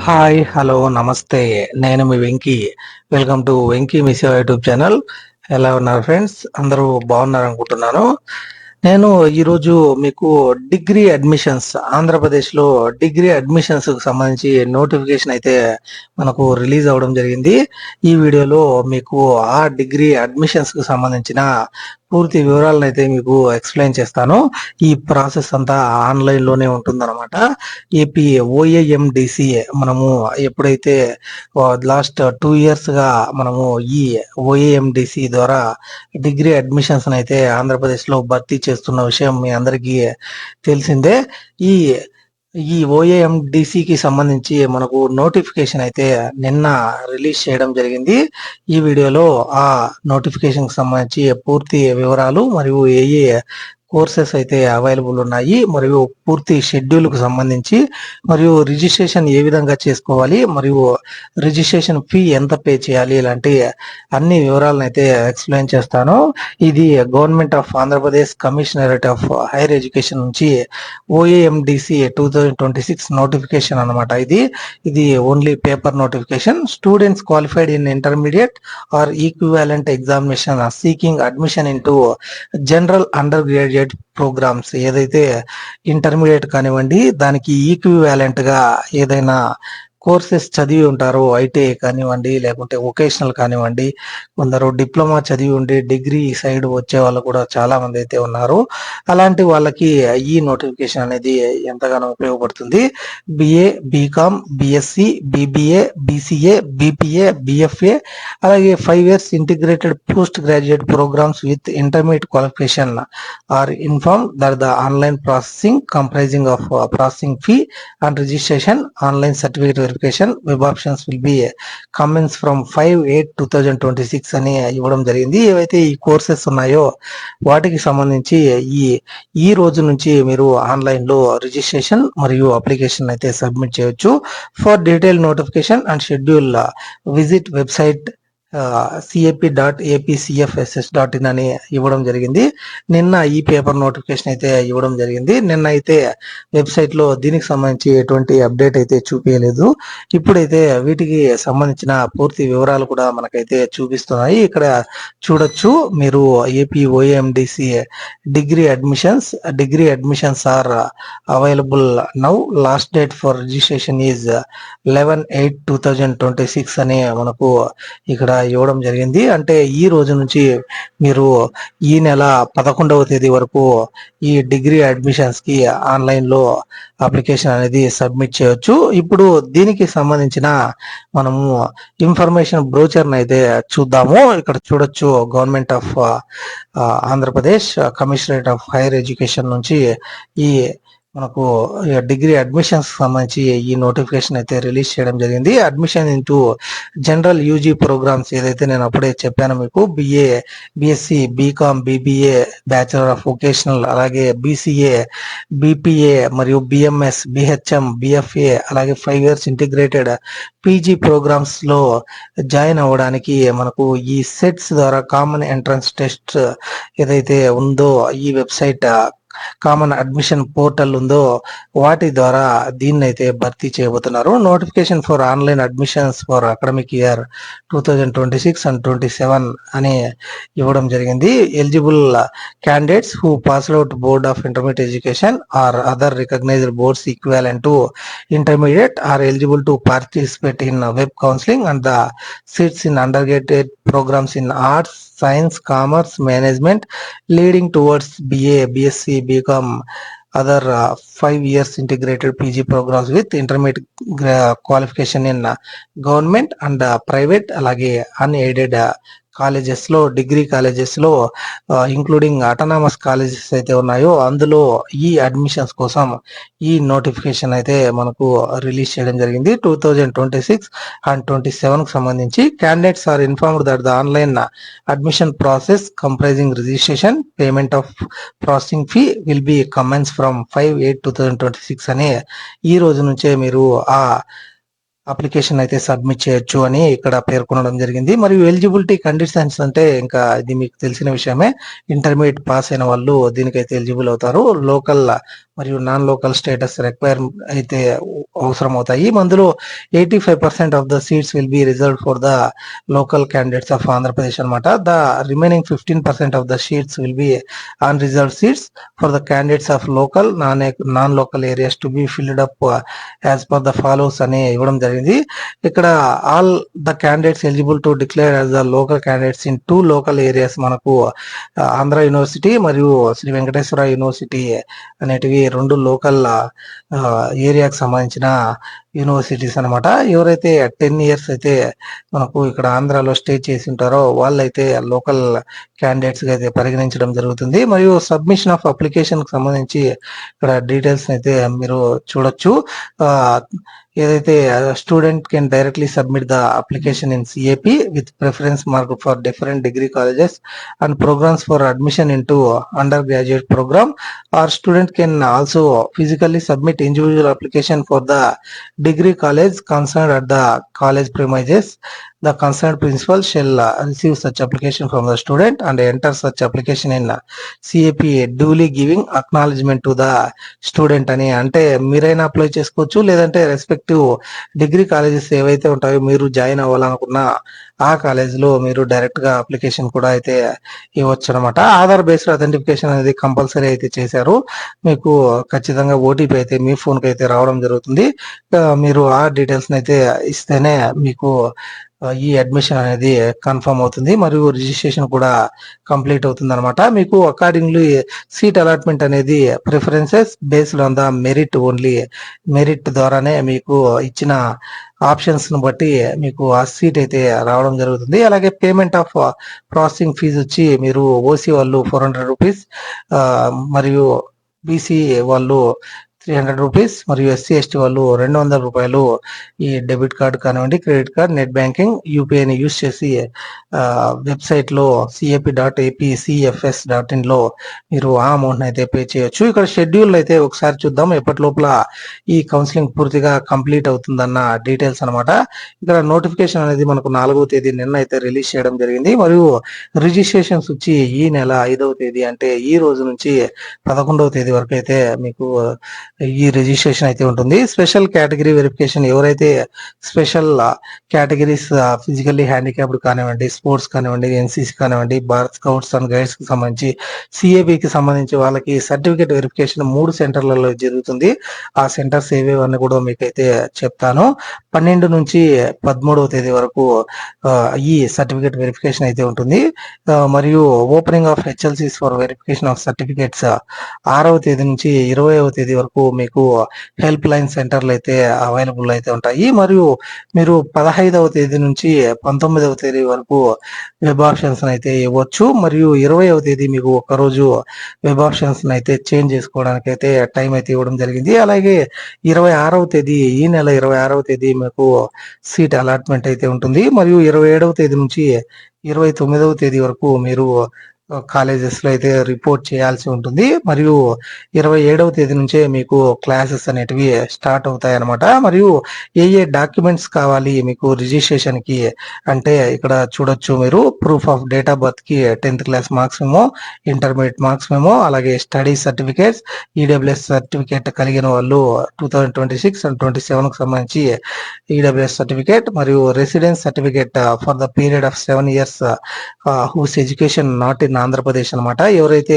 Hi, hello, నమస్తే. నేను మీ వెంకీ. వెల్కమ్ టు వెంకీ మిస్ యూట్యూబ్ ఛానల్. ఎలా ఉన్నారు ఫ్రెండ్స్? అందరూ బాగున్నారు అనుకుంటున్నాను. నేను ఈరోజు మీకు డిగ్రీ అడ్మిషన్స్, ఆంధ్రప్రదేశ్లో డిగ్రీ అడ్మిషన్స్కి సంబంధించి నోటిఫికేషన్ అయితే మనకు రిలీజ్ అవ్వడం జరిగింది. ఈ వీడియోలో మీకు ఆ డిగ్రీ అడ్మిషన్స్కి సంబంధించిన పూర్తి వివరాలను అయితే మీకు ఎక్స్ప్లెయిన్ చేస్తాను. ఈ ప్రాసెస్ అంతా ఆన్లైన్లోనే ఉంటుందన్నమాట. ఏపీ ఓఏఎండిసిఏ మనము ఎప్పుడైతే లాస్ట్ 2 ఇయర్స్గా మనము ఈ ఓఏఎండిసి ద్వారా డిగ్రీ అడ్మిషన్స్ అయితే ఆంధ్రప్రదేశ్లో భర్తీ చేస్తున్న విషయం మీ అందరికీ తెలిసిందే. ఈ ఈ ఓఏఎండిసికి సంబంధించి మనకు నోటిఫికేషన్ అయితే నిన్న రిలీజ్ చేయడం జరిగింది. ఈ వీడియోలో ఆ నోటిఫికేషన్కి సంబంధించి పూర్తి వివరాలు మరియు ఏ కోర్సెస్ అయితే అవైలబుల్ ఉన్నాయి, మరియు పూర్తి షెడ్యూల్కు సంబంధించి, మరియు రిజిస్ట్రేషన్ ఏ విధంగా చేసుకోవాలి, మరియు రిజిస్ట్రేషన్ ఫీ ఎంత పే చేయాలి, ఇలాంటి అన్ని వివరాలను అయితే ఎక్స్ప్లెయిన్ చేస్తాను. ఇది government of Andhra Pradesh commissionerate of higher education నుంచి ఓఏఎండిసి 2026 నోటిఫికేషన్ అనమాట. ఇది only paper notification. Students qualified in intermediate or equivalent examination or seeking admission into general undergraduate programmes, ఏదైతే ఇంటర్మీడియట్ కానివ్వండి, దానికి ఈక్వివాలెంట్ గా ఏదైనా కోర్సెస్ చదివి ఉంటారో, ఐటీఐ కానివ్వండి, లేకుంటే వొకేషనల్ కానివ్వండి, కొందరు డిప్లొమా చదివి ఉండి డిగ్రీ సైడ్ వచ్చే వాళ్ళు కూడా చాలా మంది అయితే ఉన్నారు. అలాంటి వాళ్ళకి ఈ నోటిఫికేషన్ అనేది ఎంతగానో ఉపయోగపడుతుంది. BA, BCom, BSc, BBA, BCA, BPA, BFA, అలాగే 5 years integrated post graduate programmes with intermediate qualification are inform that the online processing comprising of processing fee and registration, online certificate verification, web options will be commence from 5/8/2026 అని ఇవ్వడం జరిగింది. ఏవైతే ఈ courses ఉన్నాయో వాటికి సంబంధించి ఈ రోజు నుంచి మీరు ఆన్లైన్ లో రిజిస్ట్రేషన్ మరియు అప్లికేషన్ అయితే సబ్మిట్ చేయొచ్చు. For detail notification and schedule visit website cap.apcfss.in అని ఇవ్వడం జరిగింది. నిన్న ఈ పేపర్ నోటిఫికేషన్ అయితే ఇవ్వడం జరిగింది. నిన్న అయితే వెబ్సైట్ లో దీనికి సంబంధించి ఎటువంటి అప్డేట్ అయితే చూపించలేదు. ఇప్పుడైతే వీటికి సంబంధించిన పూర్తి వివరాలు కూడా మనకైతే చూపిస్తున్నాయి. ఇక్కడ చూడొచ్చు మీరు. AP OMDC degree admissions are available now. Last date for registration is 11/8/2026 అని మనకు ఇక్కడ ఇవ్వడం జరిగింది. అంటే ఈ రోజు నుంచి మీరు ఈ నెల 11వ తేదీ వరకు ఈ డిగ్రీ అడ్మిషన్స్ కి ఆన్లైన్ లో అప్లికేషన్ అనేది సబ్మిట్ చేయొచ్చు. ఇప్పుడు దీనికి సంబంధించిన మనము ఇన్ఫర్మేషన్ బ్రోచర్ అయితే చూద్దాము. ఇక్కడ చూడొచ్చు, government of Andhra Pradesh commissionerate of higher education నుంచి ఈ మనకు డిగ్రీ అడ్మిషన్స్ సంబంధించి ఈ నోటిఫికేషన్ అయితే రిలీజ్ చేయడం జరిగింది. Admission into general UG programmes, ఏదైతే నేను అప్పుడే చెప్పాను మీకు, BA, BSc, BCom, BBA, bachelor of vocational, అలాగే బీసీఏ, బీపీఏ మరియు బిఎంఎస్, బిహెచ్ఎం, బిఎఫ్ఏ, అలాగే 5 years ఇంటిగ్రేటెడ్ పీజీ ప్రోగ్రామ్స్ లో జాయిన్ అవ్వడానికి మనకు ఈ సెట్స్ ద్వారా కామన్ ఎంట్రన్స్ టెస్ట్ ఏదైతే ఉందో, ఈ వెబ్సైట్ కామన్ అడ్మిషన్ పోర్టల్ ఉందో వాటి ద్వారా దీన్ని అయితే భర్తీ చేయబోతున్నారు. Notification for online admissions for academic year 2026 and 27 అని ఇవ్వడం జరిగింది. Eligible candidates who pass out board of intermediate education or other recognised boards equivalent to intermediate or eligible to participate in web counselling and the seats in undergraduate programmes in arts, science, commerce, management leading towards BA, BSc, BCom, other 5 years integrated PG programs with intermediate qualification in government and private, అలాగే unaided colleges లో, degree colleges లో, including autonomous colleges అయితే ఉన్నాయో అందులో ఈ admissions కోసం ఈ notification అయితే మనకు రిలీజ్ చేయడం జరిగింది. 2026 and 27 కు సంబంధించి candidates are informed that the online admission process comprising registration, payment of processing fee will be commence from 5/8/2026 అని ఈ రోజు నుంచే మీరు ఆ అప్లికేషన్ అయితే సబ్మిట్ చేయొచ్చు అని ఇక్కడ పేర్కొనడం జరిగింది. మరియు ఎలిజిబిలిటీ కండిషన్స్ అంటే ఇంకా ఇది మీకు తెలిసిన విషయమే. ఇంటర్మీడియట్ పాస్ అయిన వాళ్ళు దీనికైతే ఎలిజిబుల్ అవుతారు. లోకల్ మరియు నాన్ లోకల్ స్టేటస్ రిక్వైర్ అయితే అవసరం అవుతాయి. అందులో 85% of the seats will be reserved for the local candidates of Andhra Pradesh అనమాట. The remaining 15% of the seats will be unreserved seats for the candidates of local non local areas to be filled up as per the follows అని ఇవ్వడం జరిగింది. ఇక్కడ all the candidates eligible to declare as the local candidates in 2 local areas, మనకు Andhra university మరియు Shri Venkateswara university అనేటివి 2 local ఏరియాకి సంబంధించిన universities అనమాట. ఎవరైతే 10 ఇయర్స్ అయితే మనకు ఇక్కడ ఆంధ్రాలో స్టే చేసి ఉంటారో వాళ్ళైతే లోకల్ క్యాండిడేట్స్ గా అయితే పరిగణించడం జరుగుతుంది. మరియు సబ్మిషన్ ఆఫ్ అప్లికేషన్ కి సంబంధించి ఇక్కడ డీటెయిల్స్ అయితే మీరు చూడొచ్చు. ఏదైతే student can directly submit the application in CAP with preference mark for different degree colleges and programmes for admission into undergraduate programme, or student can also physically submit individual application for the degree college concerned at the college premises. The concerned principal shall receive such application from the student and enter such application in CAP duly giving acknowledgement to the student అని. అంటే మీరైనా apply చేసుకోవచ్చు, లేదంటే respective degree colleges ఏవైతే ఉంటాయో మీరు join అవ్వాలనుకున్న ఆ కాలేజీలో మీరు డైరెక్ట్ గా అప్లికేషన్ కూడా అయితే ఇవ్వచ్చు అనమాట. ఆధార్ బేస్డ్ అథెంటిఫికేషన్ అనేది కంపల్సరీ అయితే చేశారు. మీకు ఖచ్చితంగా ఓటీపీ అయితే మీ ఫోన్ కి అయితే రావడం జరుగుతుంది. మీరు ఆ డీటెయిల్స్ అయితే ఇస్తేనే మీకు ఈ అడ్మిషన్ అనేది కన్ఫర్మ్ అవుతుంది మరియు రిజిస్ట్రేషన్ కూడా కంప్లీట్ అవుతుంది అనమాట. మీకు అకార్డింగ్లీ సీట్ అలాట్మెంట్ అనేది preferences based on the merit only, merit ద్వారానే మీకు ఇచ్చిన ఆప్షన్స్ ను బట్టి మీకు ఆ సీట్ అయితే రావడం జరుగుతుంది. అలాగే పేమెంట్ ఆఫ్ ప్రాసెసింగ్ ఫీజు వచ్చి మీరు ఓసీ వాళ్ళు 400 రూపీస్, మరియు బీసీ వాళ్ళు 300 రూపీస్ మరియు ఎస్సీ ఎస్టీ వాళ్ళు 200 రూపాయలు ఈ డెబిట్ కార్డు కానివ్వండి, క్రెడిట్ కార్డ్, నెట్ బ్యాంకింగ్, యూపీఐని యూజ్ చేసి వెబ్సైట్ లో cap.apcfs.in లో మీరు ఆ అమౌంట్ అయితే పే చేయొచ్చు. ఇక్కడ షెడ్యూల్ అయితే ఒకసారి చూద్దాం, ఎప్పటి లోపల ఈ కౌన్సిలింగ్ పూర్తిగా కంప్లీట్ అవుతుందన్న డీటెయిల్స్ అనమాట. ఇక్కడ నోటిఫికేషన్ అనేది మనకు 4వ తేదీ నిన్న అయితే రిలీజ్ చేయడం జరిగింది. మరియు రిజిస్ట్రేషన్స్ వచ్చి ఈ నెల 5వ తేదీ అంటే ఈ రోజు నుంచి 11వ తేదీ వరకు అయితే మీకు ఈ రిజిస్ట్రేషన్ అయితే ఉంటుంది. స్పెషల్ కేటగిరీ వెరిఫికేషన్, ఎవరైతే స్పెషల్ కేటగిరీస్ ఫిజికల్లీ హ్యాండిక్యాప్డ్ కానివ్వండి, స్పోర్ట్స్ కానివ్వండి, ఎన్సీసీ కానివ్వండి, భారత్ స్కౌట్స్ అండ్ గైడ్స్ కి సంబంధించి, సిఏబికి సంబంధించి వాళ్ళకి సర్టిఫికేట్ వెరిఫికేషన్ 3 సెంటర్లలో జరుగుతుంది. ఆ సెంటర్స్ ఏవేవన్నీ కూడా మీకైతే చెప్తాను. 12 నుంచి 13వ తేదీ వరకు ఈ సర్టిఫికేట్ వెరిఫికేషన్ అయితే ఉంటుంది. మరియు ఓపెనింగ్ ఆఫ్ హెచ్ఎల్సీస్ ఫర్ వెరిఫికేషన్ ఆఫ్ సర్టిఫికేట్స్ 6వ తేదీ నుంచి 20వ తేదీ వరకు మీకు హెల్ప్ లైన్ సెంటర్లు అయితే అవైలబుల్ అయితే ఉంటాయి. మరియు మీరు 15వ తేదీ నుంచి 19వ తేదీ వరకు వెబ్ ఆప్షన్స్ అయితే ఇవ్వచ్చు. మరియు 20వ తేదీ మీకు ఒకరోజు వెబ్ ఆప్షన్స్ అయితే చేంజ్ చేసుకోవడానికి అయితే టైం అయితే ఇవ్వడం జరిగింది. అలాగే 26వ తేదీ, ఈ నెల 26వ తేదీ మీకు సీట్ అలాట్మెంట్ అయితే ఉంటుంది. మరియు 27వ తేదీ నుంచి 29వ తేదీ వరకు మీరు కాలేజెస్ లో అయితే రిపోర్ట్ చేయాల్సి ఉంటుంది. మరియు 27వ తేదీ నుంచే మీకు క్లాసెస్ అనేటివి స్టార్ట్ అవుతాయి అనమాట. మరియు ఏ డాక్యుమెంట్స్ కావాలి మీకు రిజిస్ట్రేషన్ కి అంటే ఇక్కడ చూడొచ్చు మీరు, proof of date of birth కి 10th class marks memo, intermediate marks memo, అలాగే స్టడీ సర్టిఫికేట్స్, ఈడబ్ల్యూఎస్ సర్టిఫికేట్ కలిగిన వాళ్ళు 2026 అండ్ 27 కి సంబంధించి ఈడబ్ల్యూఎస్ సర్టిఫికేట్, మరియు residence certificate for the period of 7 years whose education not in Andhra Pradesh అనమాట. ఎవరైతే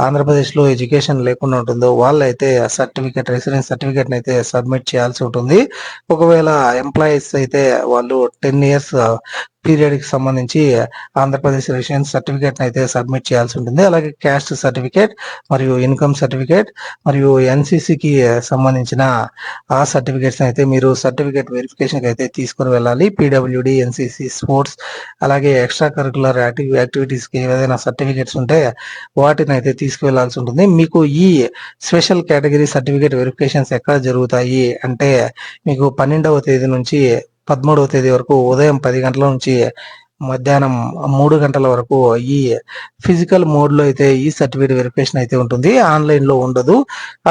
ఆంధ్రప్రదేశ్ లో ఎడ్యుకేషన్ లేకుండా ఉంటుందో వాళ్ళైతే సర్టిఫికేట్, రెసిడెన్స్ సర్టిఫికేట్ అయితే సబ్మిట్ చేయాల్సి ఉంటుంది. ఒకవేళ ఎంప్లాయీస్ అయితే వాళ్ళు 10 years పీరియడ్ కి సంబంధించి ఆంధ్రప్రదేశ్ రెసిడెన్స్ సర్టిఫికేట్ అయితే సబ్మిట్ చేయాల్సి ఉంటుంది. అలాగే క్యాస్ట్ సర్టిఫికేట్ మరియు ఇన్కమ్ సర్టిఫికేట్ మరియు ఎన్సీసీకి సంబంధించిన ఆ సర్టిఫికేట్స్ అయితే మీరు సర్టిఫికేట్ వెరిఫికేషన్ కి అయితే తీసుకుని వెళ్ళాలి. పీడబ్ల్యూడి, ఎన్సీసీ, స్పోర్ట్స్, అలాగే ఎక్స్ట్రా కరికులర్ యాక్టివిటీస్ కి ఏదైనా సర్టిఫికేట్స్ ఉంటే వాటిని అయితే తీసుకువెళ్లాల్సి ఉంటుంది. మీకు ఈ స్పెషల్ కేటగిరీ సర్టిఫికేట్ వెరిఫికేషన్స్ ఎక్కడ జరుగుతాయి అంటే మీకు 12వ తేదీ నుంచి 13వ తేదీ వరకు ఉదయం 10 గంటల నుంచి మధ్యాహ్నం 3 గంటల వరకు ఈ ఫిజికల్ మోడ్ లో అయితే ఈ సర్టిఫికేట్ వెరిఫికేషన్ అయితే ఉంటుంది. ఆన్లైన్ లో ఉండదు.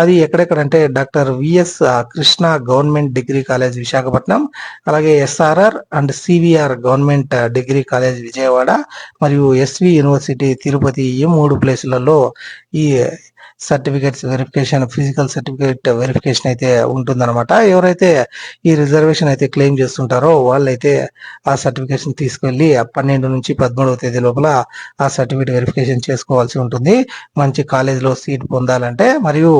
అది ఎక్కడెక్కడంటే doctor VS Krishna government degree college Visakhapatnam, అలాగే SRR and CVR government degree college Vijayawada, మరియు ఎస్వి యూనివర్సిటీ తిరుపతి, ఈ 3 ప్లేసులలో ఈ certificates verification, physical certificate verification అయితే ఉంటుందన్నమాట. ఎవరైతే ఈ రిజర్వేషన్ అయితే క్లెయిమ్ చేస్తుంటారో వాళ్ళైతే ఆ సర్టిఫికేషన్ తీసుకెళ్లి 12 నుంచి 13వ తేదీ లోపల ఆ సర్టిఫికేట్ వెరిఫికేషన్ చేసుకోవాల్సి ఉంటుంది మంచి కాలేజీలో సీట్ పొందాలంటే. మరియు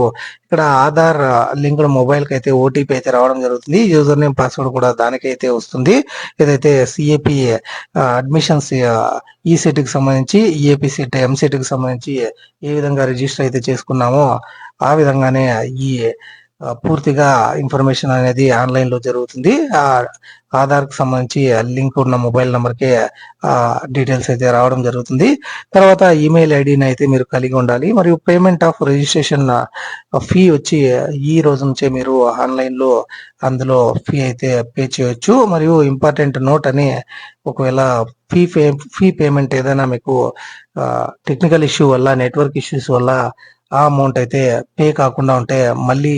ఇక్కడ ఆధార్ లింక్డ్ మొబైల్ కి అయితే ఓటీపీ అయితే రావడం జరుగుతుంది. యూజర్ నేమ్ పాస్వర్డ్ కూడా దానికైతే వస్తుంది. ఏదైతే సిఏపి అడ్మిషన్స్ ఈ సెట్ కి సంబంధించి, ఈఏపీ సెట్, ఎంసెట్ కి సంబంధించి ఏ విధంగా రిజిస్టర్ అయితే చేసుకున్నామో ఆ విధంగానే ఈ పూర్తిగా ఇన్ఫర్మేషన్ అనేది ఆన్లైన్ లో జరుగుతుంది. ఆ ఆధార్ కి సంబంధించి లింక్ ఉన్న మొబైల్ నెంబర్ కి డీటెయిల్స్ అయితే రావడం జరుగుతుంది. తర్వాత ఈమెయిల్ ఐడిని అయితే మీరు కలిగి ఉండాలి. మరియు పేమెంట్ ఆఫ్ రిజిస్ట్రేషన్ ఫీ వచ్చి ఈ రోజు నుంచే మీరు ఆన్లైన్ లో అందులో ఫీ అయితే పే చేయొచ్చు. మరియు ఇంపార్టెంట్ నోట్ అని, ఒకవేళ ఫీ పేమెంట్ ఏదైనా మీకు టెక్నికల్ ఇష్యూ వల్ల, నెట్వర్క్ ఇష్యూస్ వల్ల ఆ అమౌంట్ అయితే పే కాకుండా ఉంటే మళ్ళీ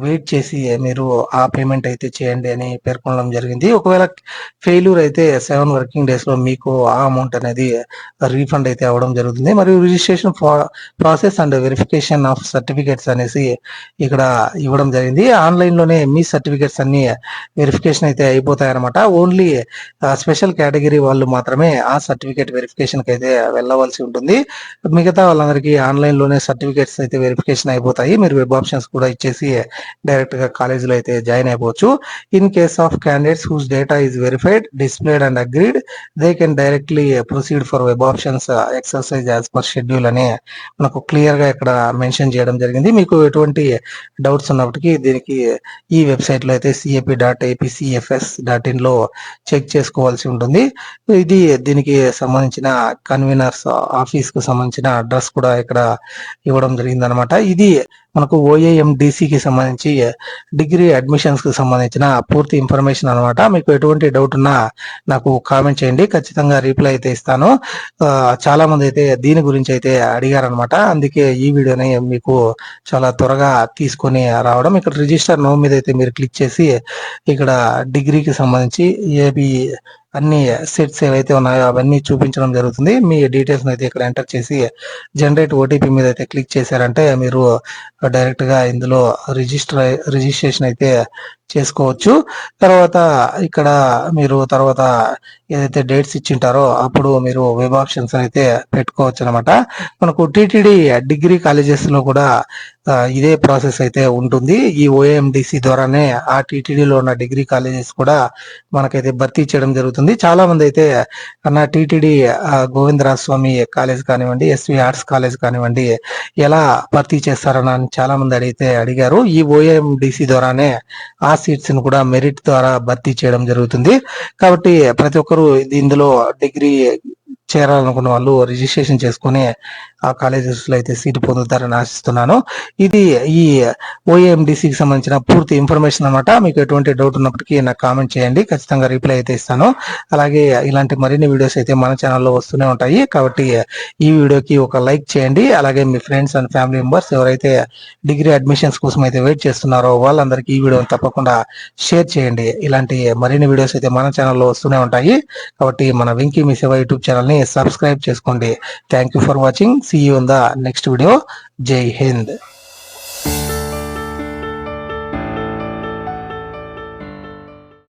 వెయిట్ చేసి మీరు ఆ పేమెంట్ అయితే చేయండి అని పేర్కొనడం జరిగింది. ఒకవేళ ఫెయిల్యూర్ అయితే 7 వర్కింగ్ డేస్ లో మీకు ఆ అమౌంట్ అనేది రీఫండ్ అయితే అవ్వడం జరుగుతుంది. మరియు registration process and verification of certificates అనేసి ఇక్కడ ఇవ్వడం జరిగింది. ఆన్లైన్ లోనే మీ సర్టిఫికేట్స్ అన్ని వెరిఫికేషన్ అయితే అయిపోతాయి అనమాట. ఓన్లీ స్పెషల్ కేటగిరీ వాళ్ళు మాత్రమే ఆ సర్టిఫికేట్ వెరిఫికేషన్ కి అయితే వెళ్ళవలసి ఉంటుంది. మిగతా వాళ్ళందరికీ ఆన్లైన్ లోనే సర్టిఫికేట్స్ అయితే వెరిఫికేషన్ అయిపోతాయి. మీరు వెబ్ ఆప్షన్స్ కూడా ఇచ్చేసి డైరెక్ట్ గా కాలేజీలో అయితే జాయిన్ అయిపోవచ్చు. In case of candidates whose data is verified, displayed and agreed, they can directly proceed for web options exercise as per schedule అని మనకు క్లియర్ గా ఇక్కడ మెన్షన్ చేయడం జరిగింది. మీకు ఎటువంటి డౌట్స్ ఉన్నప్పటికీ దీనికి ఈ వెబ్సైట్ లో అయితే cap.apcfs.in లో చెక్ చేసుకోవాల్సి ఉంటుంది. ఇది దీనికి సంబంధించిన కన్వీనర్స్ ఆఫీస్ కు సంబంధించిన అడ్రస్ కూడా ఇక్కడ ఇవ్వడం జరిగింది అనమాట. ఇది మనకు OAMDC కి సంబంధించి డిగ్రీ అడ్మిషన్స్ కి సంబంధించిన పూర్తి ఇన్ఫర్మేషన్ అనమాట. మీకు ఎటువంటి డౌట్ ఉన్నా నాకు కామెంట్ చేయండి, ఖచ్చితంగా రిప్లై అయితే ఇస్తాను. చాలా మంది అయితే దీని గురించి అయితే అడిగారనమాట. అందుకే ఈ వీడియోని మీకు చాలా త్వరగా తీసుకొని రావడం. ఇక్కడ రిజిస్టర్ నో మీద అయితే మీరు క్లిక్ చేసి ఇక్కడ డిగ్రీకి సంబంధించి ఏబి అన్ని సెట్స్ ఏవైతే ఉన్నాయో అవన్నీ చూపించడం జరుగుతుంది. మీ డీటెయిల్స్ అయితే ఇక్కడ ఎంటర్ చేసి జనరేట్ ఓటీపీ మీద అయితే క్లిక్ చేశారంటే మీరు డైరెక్ట్ గా ఇందులో రిజిస్ట్రేషన్ అయితే చేసుకోవచ్చు. తర్వాత ఇక్కడ మీరు తర్వాత ఏదైతే డేట్స్ ఇచ్చింటారో అప్పుడు మీరు వెబ్ ఆప్షన్స్ అయితే పెట్టుకోవచ్చు అనమాట. మనకు టీటీడీ డిగ్రీ కాలేజెస్ లో కూడా ఇదే ప్రాసెస్ అయితే ఉంటుంది. ఈ OAMDC ద్వారానే ఆ టీటీడీలో ఉన్న డిగ్రీ కాలేజెస్ కూడా మనకైతే భర్తీ చేయడం జరుగుతుంది. చాలా మంది అయితే నా టీటీడీ గోవిందరాజ స్వామి కాలేజ్ కానివ్వండి, SV ఆర్ట్స్ కాలేజ్ కానివ్వండి ఎలా భర్తీ చేస్తారని చాలా మంది అడిగారు. ఈ OAMDC ద్వారానే ఆ సీట్స్ ని కూడా మెరిట్ ద్వారా భర్తీ చేయడం జరుగుతుంది. కాబట్టి ప్రతి ఒక్కరూ ఇందులో డిగ్రీ చేరాలనుకున్న వాళ్ళు రిజిస్ట్రేషన్ చేసుకుని ఆ కాలేజెస్ లో అయితే సీటు పొందుతారని ఆశిస్తున్నాను. ఇది ఈ OAMDC కి సంబంధించిన పూర్తి ఇన్ఫర్మేషన్ అనమాట. మీకు ఎటువంటి డౌట్ ఉన్నప్పటికీ నాకు కామెంట్ చేయండి, ఖచ్చితంగా రిప్లై అయితే ఇస్తాను. అలాగే ఇలాంటి మరిన్ని వీడియోస్ అయితే మన ఛానల్లో వస్తూనే ఉంటాయి. కాబట్టి ఈ వీడియోకి ఒక లైక్ చేయండి. అలాగే మీ ఫ్రెండ్స్ అండ్ ఫ్యామిలీ మెంబర్స్ ఎవరైతే డిగ్రీ అడ్మిషన్స్ కోసం అయితే వెయిట్ చేస్తున్నారో వాళ్ళందరికీ ఈ వీడియోని తప్పకుండా షేర్ చేయండి. ఇలాంటి మరిన్ని వీడియోస్ అయితే మన ఛానల్లో వస్తూనే ఉంటాయి. కాబట్టి మన వెంకీ మీ సేవ యూట్యూబ్ ఛానల్ ని సబ్స్క్రైబ్ చేసుకోండి. Thank you for watching. See you in the next video. Jai Hind.